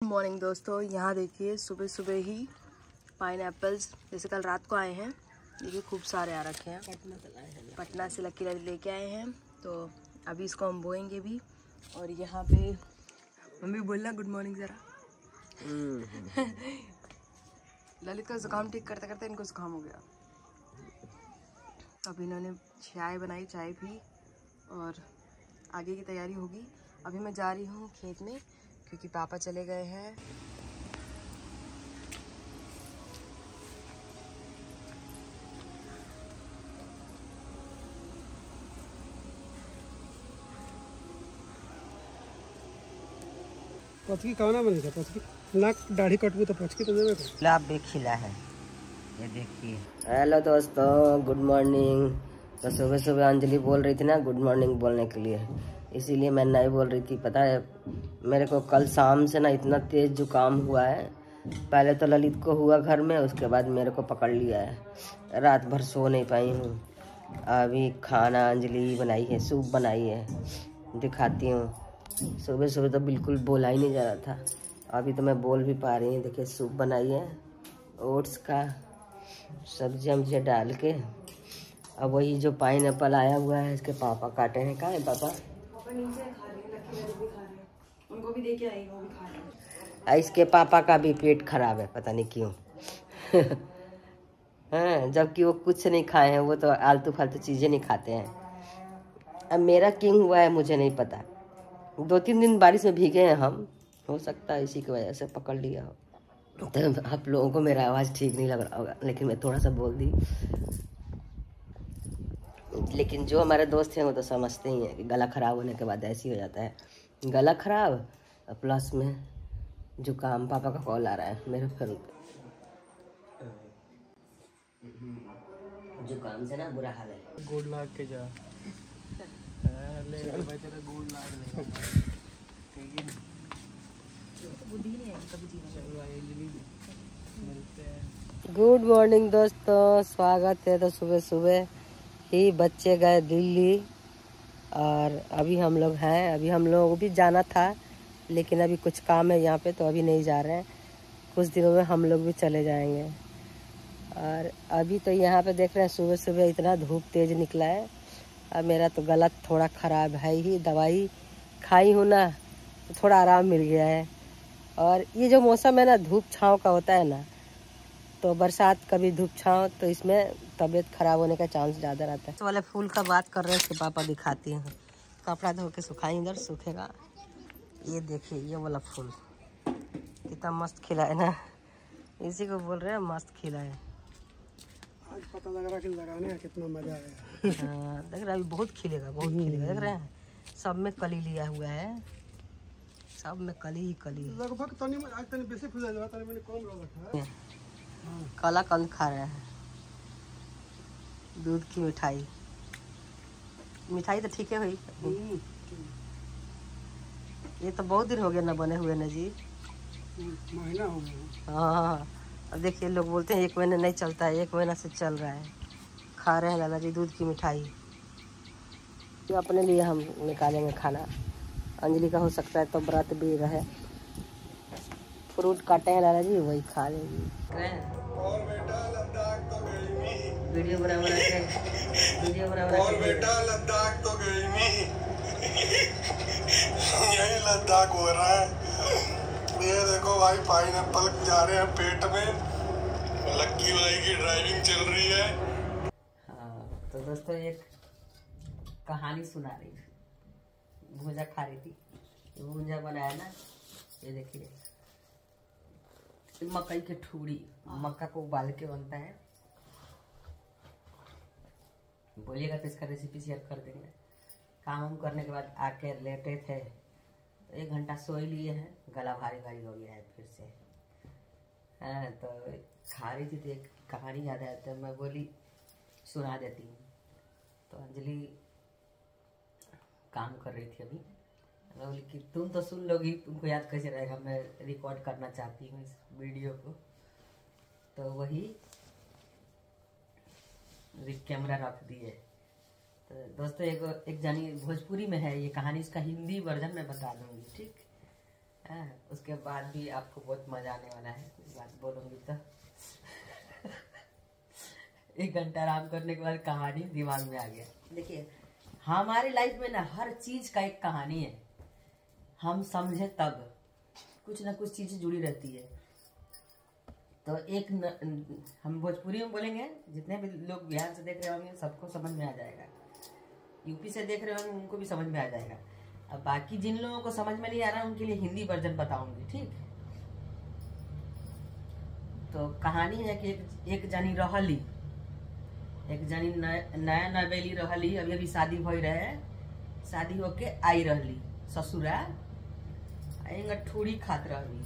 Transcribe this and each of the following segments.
Good morning दोस्तों। यहाँ देखिए सुबह सुबह ही पाइनएप्पल्स जैसे कल रात को आए हैं, देखिए खूब सारे आ रखे हैं। पटना से लकी लेके आए हैं, तो अभी इसको हम बोएंगे भी। और यहाँ पे मम्मी बोलना गुड मॉर्निंग ज़रा। ललित का जुकाम ठीक करते करते इनको जुकाम हो गया। अब इन्होंने चाय बनाई, चाय पी और आगे की तैयारी होगी। अभी मैं जा रही हूँ खेत में क्योंकि पापा चले गए हैं। पचकी कहना बनेगा, पचकी नाक दाढ़ी कटबू तो पचकी तो देवे गुलाब भी खिला है, ये देखिए। हेलो दोस्तों, गुड मॉर्निंग। तो सुबह सुबह अंजलि बोल रही थी ना गुड मॉर्निंग बोलने के लिए, इसीलिए मैं नहीं बोल रही थी। पता है मेरे को कल शाम से ना इतना तेज जुकाम हुआ है। पहले तो ललित को हुआ घर में, उसके बाद मेरे को पकड़ लिया है। रात भर सो नहीं पाई हूँ। अभी खाना अंजलि बनाई है, सूप बनाई है, दिखाती हूँ। सुबह सुबह तो बिल्कुल बोला ही नहीं जा रहा था, अभी तो मैं बोल भी पा रही हूँ। देखिए सूप बनाई है ओट्स का, सब्जी वब्जी डाल के। अब वही जो पाइनएप्पल आया हुआ है इसके पापा काटे हैं। कहाँ है पापा? पापा नीचे खा रहे हैं, लकी भी खा रहे हैं, उनको भी दे के आई, वो भी खा रहे हैं। इसके पापा का भी पेट खराब है, पता नहीं क्यों। हाँ, जबकि वो कुछ नहीं खाए हैं, वो तो आलतू फालतू चीज़ें नहीं खाते हैं। अब मेरा क्यों हुआ है मुझे नहीं पता। 2-3 दिन बारिश में भीगे हैं हम, हो सकता है इसी की वजह से पकड़ लिया हो। तो आप लोगों को मेरा आवाज़ ठीक नहीं लग रहा होगा, लेकिन मैं थोड़ा सा बोल दी। लेकिन जो हमारे दोस्त हैं वो तो समझते ही हैं कि गला ख़राब होने के बाद ऐसे ही हो जाता है। गला ख़राब प्लस में जुकाम। पापा का कॉल आ रहा है मेरे फोन पे। जुकाम से ना बुरा हाल है। गोड लाग के जा ले भाई, तेरा गोड लाग ले। बुद्धि नहीं है कभी जीवन। गुड मॉर्निंग दोस्तों, स्वागत है। तो सुबह सुबह ही बच्चे गए दिल्ली और अभी हम लोग हैं। अभी हम लोग भी जाना था, लेकिन अभी कुछ काम है यहाँ पे, तो अभी नहीं जा रहे हैं। कुछ दिनों में हम लोग भी चले जाएंगे। और अभी तो यहाँ पे देख रहे हैं सुबह सुबह इतना धूप तेज निकला है। अब मेरा तो गला थोड़ा ख़राब है ही, दवाई खाई हूँ ना तो थोड़ा आराम मिल गया है। और ये जो मौसम है ना धूप छाँव का होता है ना, तो बरसात कभी धूप छाँव, तो इसमें तबीयत खराब होने का चांस ज़्यादा रहता है। इस वाले फूल का बात कर रहे हैं, इसके पापा दिखाती हैं। कपड़ा धो के सुखाई, इधर सूखेगा। ये देखिए ये वाला फूल कितना मस्त खिला है ना, इसी को बोल रहे हैं मस्त खिला है। आज पता लग रहा कि लगाने का कितना मजा आया। हाँ देख रहे हैं, अभी बहुत खिलेगा, बहुत खिलेगा। देख रहे हैं सब में कली लिया हुआ है, सब में कली ही कली है। लगभग तनी आज तनी बेसी फूल जाता, तनी मैंने कम लो रखा है। काला कंद खा रहे हैं, दूध की मिठाई। मिठाई तो ठीक है भाई। ये तो बहुत दिन हो गया ना बने हुए ना जी। महीना हो गया। हाँ, अब देखिए लोग बोलते हैं 1 महीना नहीं चलता है, 1 महीना से चल रहा है। खा रहे हैं लाला जी दूध की मिठाई। तो अपने लिए हम निकालेंगे खाना, अंजलि का हो सकता है तो व्रत भी रहे। फ्रूट काटे हैं लाला जी, वही खा लेंगे। वीडियो बना के बेटा लद्दाख तो गई नहीं, यही लद्दाख हो रहा है। ये देखो भाई पाइनएप्पल जा रहे हैं पेट में, लक्की भाई की ड्राइविंग चल रही है। हाँ तो दोस्तों एक कहानी सुना रही थी, भूजा खा रही थी। भूजा बनाया ना, ये देखिए मकई की ठूड़ी, मक्का को उबाल के बनता है। बोलिएगा तो इसका रेसिपी शेयर कर देंगे। काम वाम करने के बाद आके लेटे थे, 1 घंटा सोई लिए हैं, गला भारी भारी हो गया है फिर से। हाँ तो खा रही थी तो एक कहानी याद आया, तो मैं बोली सुना देती हूँ। तो अंजलि काम कर रही थी अभी, मैं बोली कि तुम तो सुन लोगी, तुमको याद कैसे रहेगा, मैं रिकॉर्ड करना चाहती हूँ इस वीडियो को। तो वही कैमरा रख दिए। तो दोस्तों एक जानी भोजपुरी में है ये कहानी, इसका हिंदी वर्जन में बता दूंगी, ठीक। उसके बाद भी आपको बहुत मजा आने वाला है। कुछ बात बोलूंगी तो 1 घंटा आराम करने के बाद कहानी दिमाग में आ गया। देखिए हमारी लाइफ में ना हर चीज का एक कहानी है, हम समझे तब कुछ ना कुछ चीज जुड़ी रहती है। तो हम भोजपुरी में बोलेंगे, जितने भी लोग बिहार से देख रहे होंगे सबको समझ में आ जाएगा, यूपी से देख रहे होंगे उनको भी समझ में आ जाएगा। अब बाकी जिन लोगों को समझ में नहीं आ रहा उनके लिए हिंदी वर्जन बताऊंगी, ठीक। तो कहानी है कि एक जानी रहली, एक जानी नया नवेली रहली, अभी अभी शादी भई रहे, शादी होके आई रहली ससुरा, आएंगे ठूड़ी खात रहली,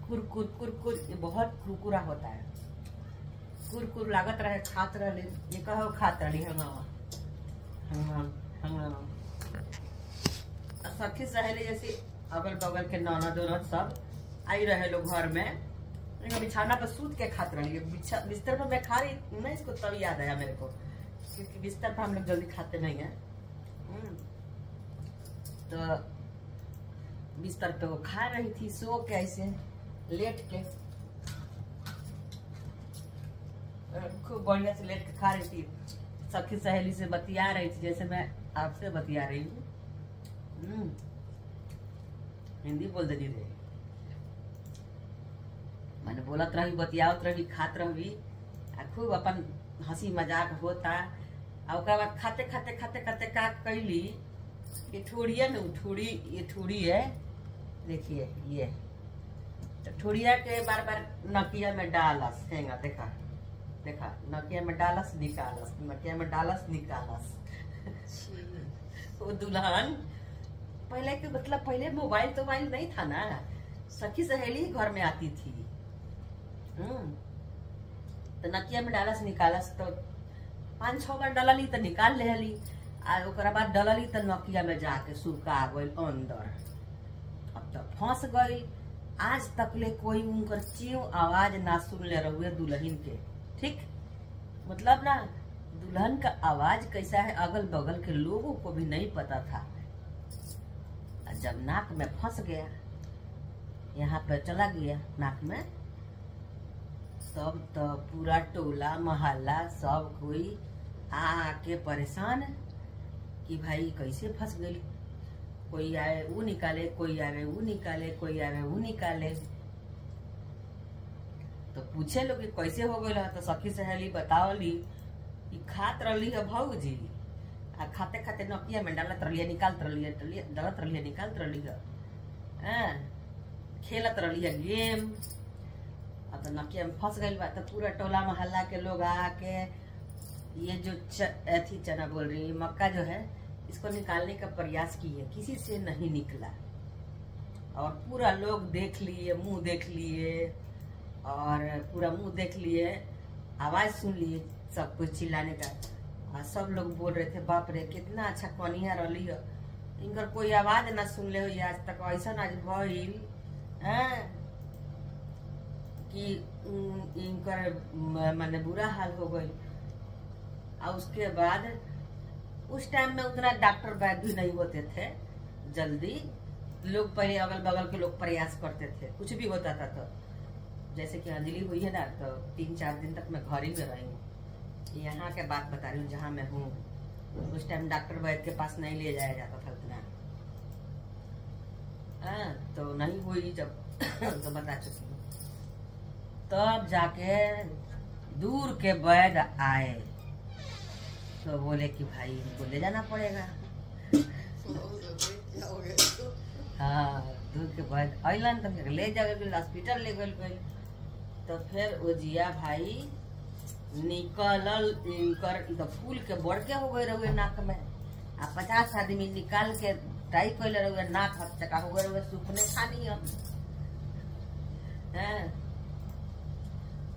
कुरकुर कुरकुर, ये बहुत कुरकुरा होता है, कुरकुर लागत रहे, खात रहली, ये कहो खात रहली हंगामा सखी सहेली जैसे अगल बगल के ननद उनद सब आई रहे लोग घर में, बिछाना पर सूत के खात रही, बिस्तर पर मैं खा रही ना, इसको तब याद आया मेरे को, क्योंकि बिस्तर पर हम लोग जल्दी खाते नहीं है। तो बिस्तर पे वो खा रही थी सो के, ऐसे लेट के, खूब बढ़िया से लेट के खा रही थी, सखी सहेली से बतिया रही थी, जैसे मैं आपसे बतिया रही हूँ। हिंदी बोल दे रे, मैंने बोलत रही, बतियावत रही, खात रही, खूब अपन हंसी मजाक होता। और बाद खाते खाते खाते खाते का कैली, ये ठूड़िया न ठूड़ी, ये ठूड़ी है, देखिए ये तो ठूड़िया के बार बार नकिया में डालस, हेंगा देखा देखा, नकिया में डालस निकालस, नकिया में डालस निकालस। वो दुल्हन पहले के मतलब पहले मोबाइल तो नहीं था ना, सखी सहेली घर में आती थी। तो नकिया में डालस निकालस, तो 5-6 बार डलली तो निकाल लेली, आ ओकरा बाद डलली तो नकिया में जाके सुखा गई अंदर, अब तो फंस गई। आज तक ले कोई उनकर चीव आवाज ना सुन ले रहुए दुल्हन के, ठीक। मतलब ना दुल्हन का आवाज कैसा है अगल बगल के लोगों को भी नहीं पता था। जब नाक में फंस गया, यहाँ पे चला गया नाक में, तब तो पूरा टोला मोहल्ला सब कोई आके परेशान कि भाई कैसे फंस गई, कोई आए वो निकाले, कोई आवे वो निकाले, कोई आवे वो निकाले। तो पूछे लोग कैसे हो गई, तो सखी सहेली बतावली कि खात रही है भौजी, आ खाते खाते नकिया में डालत रही, निकालत रही, डालत रही, निकालत रही, खेलत रही है गेम। अब तो नकिया में फंस गई बा, तो पूरा टोला मोहल्ला के लोग आके ये जो अथी चना बोल रही मक्का जो है, इसको निकालने का प्रयास किए, किसी से नहीं निकला। और पूरा लोग देख लिए, मुंह देख लिए, और पूरा मुंह देख लिए, आवाज सुन लिए सब कुछ चिल्लाने का, और सब लोग बोल रहे थे बाप रे कितना अच्छा कनिया रही है, इनकर कोई आवाज ना सुन ले हो आज तक, ऐसा आज भइल कि इनकर माने बुरा हाल हो गई। और उसके बाद उस टाइम में उतना डॉक्टर वैद्य भी नहीं होते थे जल्दी, लोग पहले अगल बगल के लोग प्रयास करते थे, कुछ भी होता था तो जैसे कि अंजलि हुई है ना, तो 3-4 दिन तक मैं घर ही में रही हूँ। यहाँ के बात बता रही हूँ जहाँ मैं हूँ, उस टाइम डॉक्टर वैद्य के पास नहीं ले जाया जाता था उतना, तो नहीं हुई जब तो बता चुकी हूँ। तब जाके दूर के वैद्य आए तो बोले कि भाई इनको ले जाना पड़ेगा। हाँ दूर के बाद अलन तो ले जाए हॉस्पिटल ले गए। तो फिर ओजिया भाई निकलल इनकर तो फूल के बड़के हो गए रहुए नाक में, आ 50 आदमी निकाल के ट्राई कर रहुए, नाक हचका हो गए रहुए, सुखने खानी हम।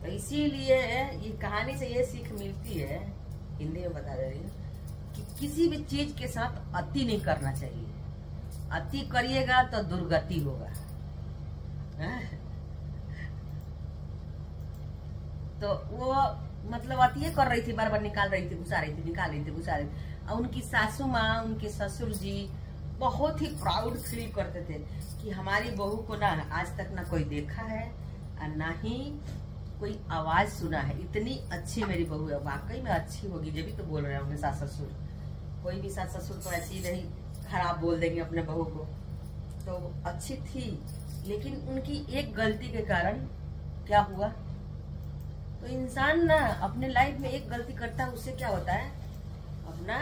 तो इसीलिए ये कहानी से ये सीख मिलती है, हिंदी में बता रही हूँ, कि किसी भी चीज के साथ अति नहीं करना चाहिए। अति करिएगा तो दुर्गति होगा। तो वो मतलब अति कर रही थी, बार बार निकाल रही थी, घुसा रही थी, निकाल रही थी, घुसा रही थी। और उनकी सासू माँ, उनके ससुर जी बहुत ही प्राउड फील करते थे कि हमारी बहू को ना आज तक ना कोई देखा है और ना ही कोई आवाज सुना है। इतनी अच्छी मेरी बहू है, वाकई में अच्छी होगी, जब भी तो बोल रहे होंगे सास ससुर। कोई भी सास ससुर को ऐसी नहीं खराब बोल देंगे अपने बहू को। तो अच्छी थी, लेकिन उनकी एक गलती के कारण क्या हुआ, तो इंसान ना अपने लाइफ में एक गलती करता है, उससे क्या होता है, अपना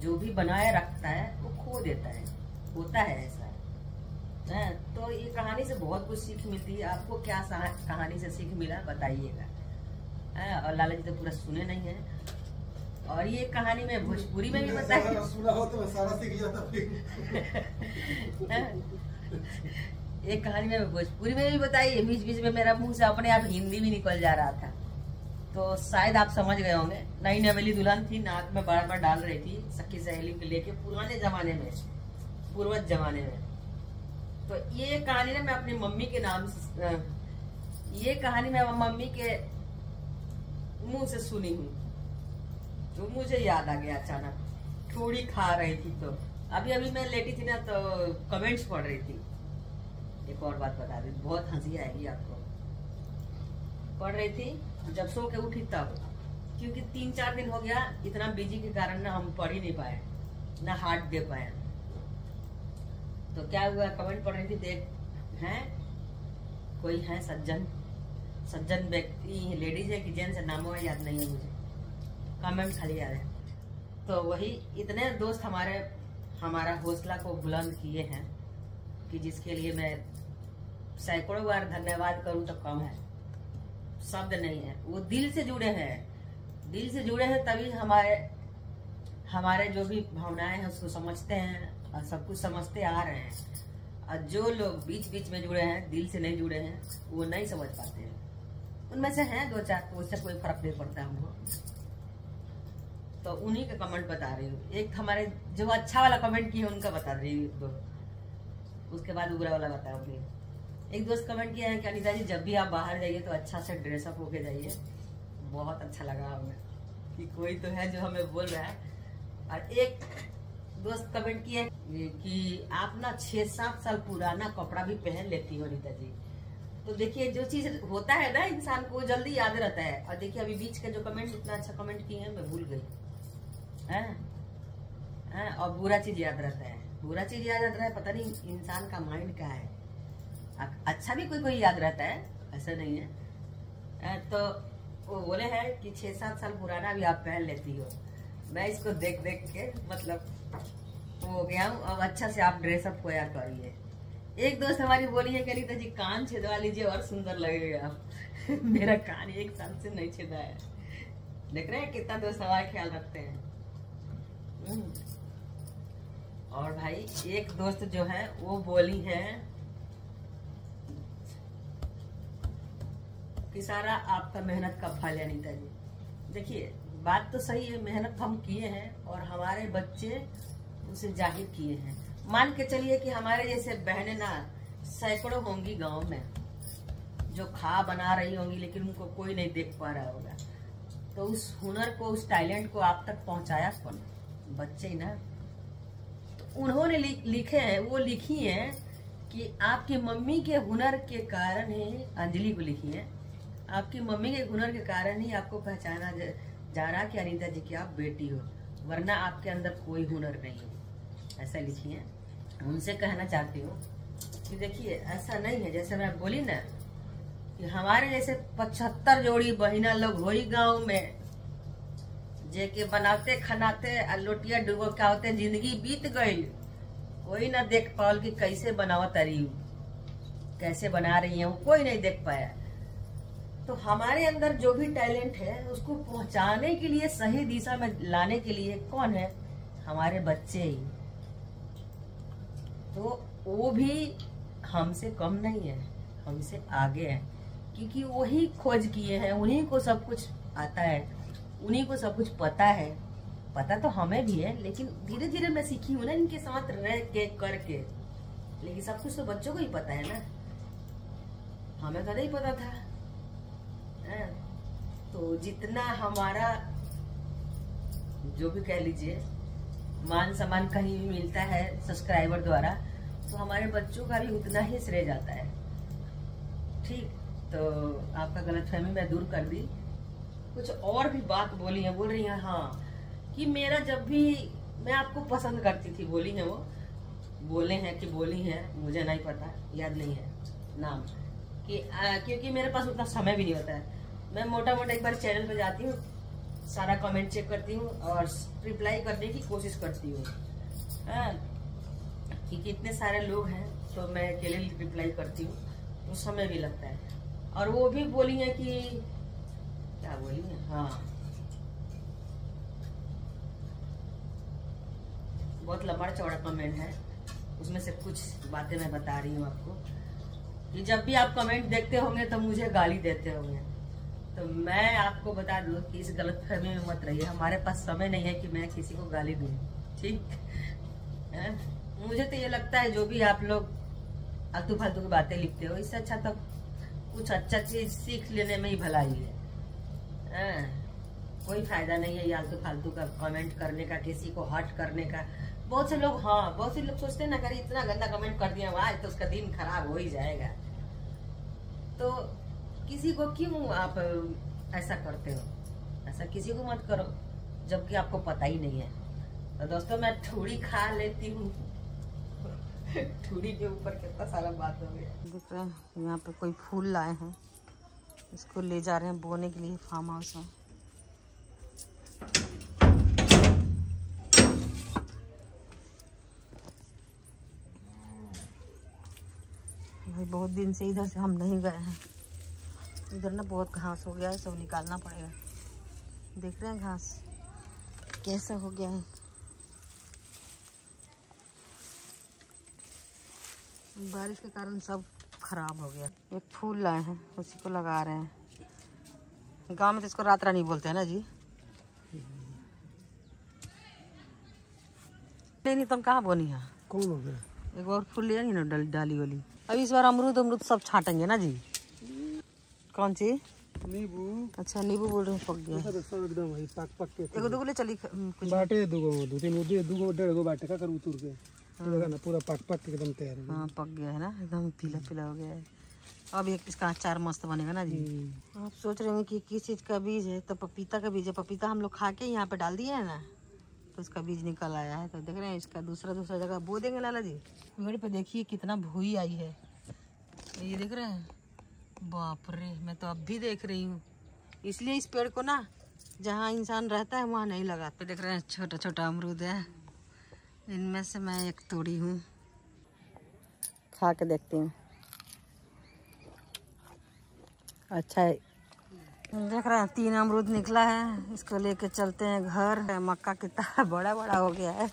जो भी बनाए रखता है वो खो देता है। होता है ऐसा है। तो ये कहानी से बहुत कुछ सीख मिलती है। आपको क्या कहानी से सीख मिला बताइएगा। और लाला जी तो पूरा सुने नहीं है। और ये कहानी में भोजपुरी में भी बताई, सुना हो तो सारा सीख जाता। एक कहानी में भोजपुरी में भी बताई, बीच बीच में मेरा मुंह से अपने आप हिंदी भी निकल जा रहा था। तो शायद आप समझ गए होंगे। नई नवेली दुल्हन थी, नाक में बार बार डाल रही थी सखी सहेली को लेके, पुराने जमाने में, पूर्वज जमाने में। तो ये कहानी ना मैं अपनी मम्मी के नाम से, ये कहानी मैं मम्मी के मुंह से सुनी हूँ, तो मुझे याद आ गया अचानक। थोड़ी खा रही थी तो अभी अभी मैं लेटी थी ना, तो कमेंट्स पढ़ रही थी। एक और बात बता दी, बहुत हंसी आएगी आपको। पढ़ रही थी जब सो के उठी तब, क्योंकि 3-4 दिन हो गया इतना बिजी के कारण ना हम पढ़ ही नहीं पाए, ना हार्ट दे पाए। तो क्या हुआ, कमेंट पढ़ रही थी, देख हैं कोई है सज्जन व्यक्ति, लेडीज है कि जेंट्स है, नामों याद नहीं है मुझे, कमेंट खाली याद है। तो वही इतने दोस्त हमारा हौसला को बुलंद किए हैं कि जिसके लिए मैं सैकड़ों बार धन्यवाद करूं तो कम है, शब्द नहीं है। वो दिल से जुड़े हैं, तभी हमारे जो भी भावनाएं हैं उसको समझते हैं और सब कुछ समझते आ रहे हैं। और जो लोग बीच बीच में जुड़े हैं, दिल से नहीं जुड़े हैं, वो नहीं समझ पाते हैं। उनमें से हैं 2-4, तो उससे कोई फर्क नहीं पड़ता हमको। तो उन्हीं का कमेंट बता रही हूँ। एक हमारे जो अच्छा वाला कमेंट किया उनका बता रही हूँ, उसके बाद बुरा वाला बताऊंगी। एक दोस्त कमेंट किया है कि अनिता जी जब भी आप बाहर जाइए तो अच्छा से ड्रेसअप होके जाइए। बहुत अच्छा लगा हमें कि कोई तो है जो हमें बोल रहा है। और एक दोस्त कमेंट किया कि आप ना 6-7 साल पुराना कपड़ा भी पहन लेती हो अनिता जी। तो देखिए, जो चीज होता है ना इंसान को जल्दी याद रहता है। और देखिए अभी बीच के जो कमेंट, इतना अच्छा कमेंट किए हैं, मैं भूल गई है। और बुरा चीज याद रहता है, पता नहीं इंसान का माइंड क्या है। अच्छा भी कोई याद रहता है, ऐसा नहीं है। तो वो बोले हैं कि 6-7 साल पुराना भी आप पहन लेती हो। मैं इसको देख देख के मतलब हो गया हूँ। अब अच्छा से आप ड्रेसअप होया करिए। एक दोस्त हमारी बोली है, कह जी कान छेदवा लीजिए और सुंदर लगेगा आप। मेरा कान 1 साल से नहीं छेदा है। देख रहे हैं कितना दोस्त हमारा ख्याल रखते हैं। और भाई एक दोस्त जो है वो बोली है कि सारा आपका मेहनत का फल है अनिता जी। देखिए बात तो सही है, मेहनत हम किए हैं और हमारे बच्चे उसे जाहिर किए हैं। मान के चलिए कि हमारे जैसे बहनें ना सैकड़ों होंगी गांव में जो खा बना रही होंगी, लेकिन उनको कोई नहीं देख पा रहा होगा। तो उस हुनर को, उस टैलेंट को आप तक पहुंचाया कौन? बच्चे ही ना। तो उन्होंने लिखे हैं, वो लिखी हैं कि आपकी मम्मी के हुनर के कारण ही, अंजलि को लिखी है, आपकी मम्मी के हुनर के कारण ही आपको पहचाना जा रहा कि अनिता जी की आप बेटी हो, वरना आपके अंदर कोई हुनर नहीं है। ऐसा लिखी है। उनसे कहना चाहती हूँ कि देखिए ऐसा नहीं है, जैसे मैं बोली ना कि हमारे जैसे 75 जोड़ी बहिना लोग हो ही गाँव में, जेके बनाते खनाते लोटिया डूबो क्या होते, जिंदगी बीत गई, कोई ना देख पाओ कि कैसे बनावत रही, कैसे बना रही है, कोई नहीं देख पाया। तो हमारे अंदर जो भी टैलेंट है उसको पहुंचाने के लिए, सही दिशा में लाने के लिए कौन है? हमारे बच्चे ही। तो वो भी हमसे कम नहीं है, हमसे आगे है, क्योंकि वही खोज किए हैं, उन्हीं को सब कुछ आता है, उन्हीं को सब कुछ पता है। पता तो हमें भी है, लेकिन धीरे धीरे मैं सीखी हूँ ना इनके साथ रह के करके। लेकिन सब कुछ तो बच्चों को ही पता है ना, हमें तो नहीं पता था। तो जितना हमारा जो भी कह लीजिए मान सम्मान कहीं भी मिलता है सब्सक्राइबर द्वारा, तो हमारे बच्चों का भी उतना ही श्रेय जाता है। ठीक, तो आपका गलतफहमी मैं दूर कर दी। कुछ और भी बात बोली है, बोल रही है हाँ कि मेरा जब भी मैं आपको पसंद करती थी, बोली है वो, बोले हैं कि बोली है, मुझे नहीं पता, याद नहीं है नाम, कि क्योंकि मेरे पास उतना समय भी नहीं होता है। मैं मोटा मोटा एक बार चैनल पे जाती हूँ, सारा कमेंट चेक करती हूँ और रिप्लाई करने की कोशिश करती हूँ, क्योंकि इतने सारे लोग हैं तो मैं अकेले रिप्लाई करती हूँ, तो समय भी लगता है। और वो भी बोली है कि क्या बोली है, हाँ बहुत लंबा चौड़ा कमेंट है, उसमें से कुछ बातें मैं बता रही हूँ आपको कि जब भी आप कमेंट देखते होंगे तो मुझे गाली देते होंगे, तो मैं आपको बता दूं कि इस गलतफहमी में मत रहिए। हमारे पास समय नहीं है कि मैं किसी को गाली दूं, ठीक है? मुझे तो ये लगता है जो भी आप लोग आलतू फालतू की बातें लिखते हो, इससे अच्छा तो कुछ अच्छा चीज सीख लेने में ही भलाई है। कोई फायदा नहीं है ये आलतू फालतू का कमेंट करने का, किसी को हर्ट करने का। बहुत से लोग, हाँ बहुत से लोग सोचते हैं ना, अगर इतना गंदा कमेंट कर दिया आज तो उसका दिन खराब हो ही जाएगा। तो किसी को क्यों आप ऐसा करते हो? ऐसा किसी को मत करो जबकि आपको पता ही नहीं है। तो दोस्तों मैं ठूड़ी खा लेती हूँ। ठूड़ी के ऊपर कितना सारा बात हो गया। देख रहे हैं यहाँ पे कोई फूल लाए हैं, इसको ले जा रहे हैं बोने के लिए फार्म हाउस में। भाई बहुत दिन से इधर से हम नहीं गए हैं, इधर ना बहुत घास हो गया है, सब निकालना पड़ेगा। देख रहे हैं घास कैसा हो गया है, बारिश के कारण सब खराब हो गया। एक फूल लाए हैं, उसी को लगा रहे हैं। गांव में तो इसको रात रानी बोलते हैं ना जी। नहीं तुम कहाँ बोनी है? कौन हो गया? एक और फूल ले आएंगे ना डाली वाली। अभी इस बार अमरूद सब छाटेंगे ना जी। कौन सी? नींबू। अच्छा नींबू बोल रहे हैं, पक गया सब एकदम वही पक के। एगो दुगो ले चली कुछ बाटे दो तीन दो डेढ़ गो बाटे का कर उतर के देखा ना, पूरा पक के एकदम तैयार है। हाँ पक गया है ना, एकदम पीला पीला हो गया है। अब एक इसका अचार मस्त बनेगा ना जी। आप सोच रहे हैं कि किस चीज़ का बीज है, तो पपीता का बीज है। पपीता हम लोग खा के यहाँ पे डाल दिए है ना, तो उसका बीज निकल आया है। तो देख रहे हैं इसका दूसरा जगह बो देंगे लाला जी। पेड़ पे देखिए कितना भूई आई है, ये देख रहे हैं। बाप रे, मैं तो अब भी देख रही हूँ। इसलिए इस पेड़ को ना जहाँ इंसान रहता है वहाँ नहीं लगाते। देख रहे हैं छोटा छोटा अमरूद है, इनमें से मैं एक तोड़ी हूँ, खा के देखती हूँ। अच्छा है, देख रहे हैं 3 अमरूद निकला है, इसको लेके चलते हैं घर। मक्का कितना बड़ा बड़ा हो गया है।